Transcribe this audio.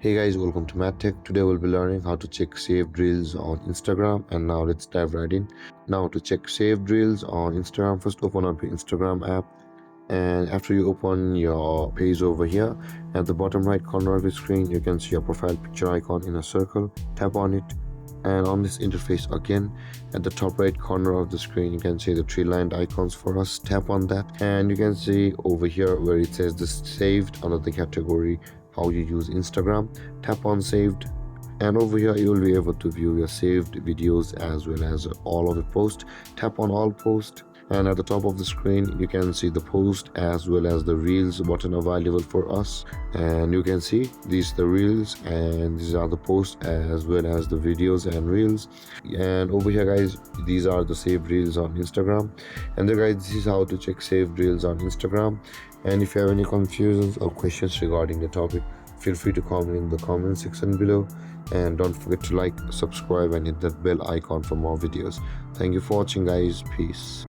Hey guys, welcome to MathTech. Today we'll be learning how to check saved reels on Instagram, and now let's dive right in. Now to check saved reels on Instagram, first open up your Instagram app, and after you open your page over here, at the bottom right corner of the screen you can see your profile picture icon in a circle. Tap on it, and on this interface again, at the top right corner of the screen you can see the three lined icons for us. Tap on that, and you can see over here where it says the saved under the category how you use Instagram. Tap on saved, and over here you will be able to view your saved videos as well as all of the posts. Tap on all posts, and at the top of the screen you can see the post as well as the reels button available for us. And you can see these the reels, and these are the posts as well as the videos and reels. And over here guys, these are the saved reels on Instagram. And there guys, this is how to check saved reels on Instagram. And if you have any confusions or questions regarding the topic, feel free to comment in the comment section below. And don't forget to like, subscribe, and hit that bell icon for more videos. Thank you for watching guys. Peace.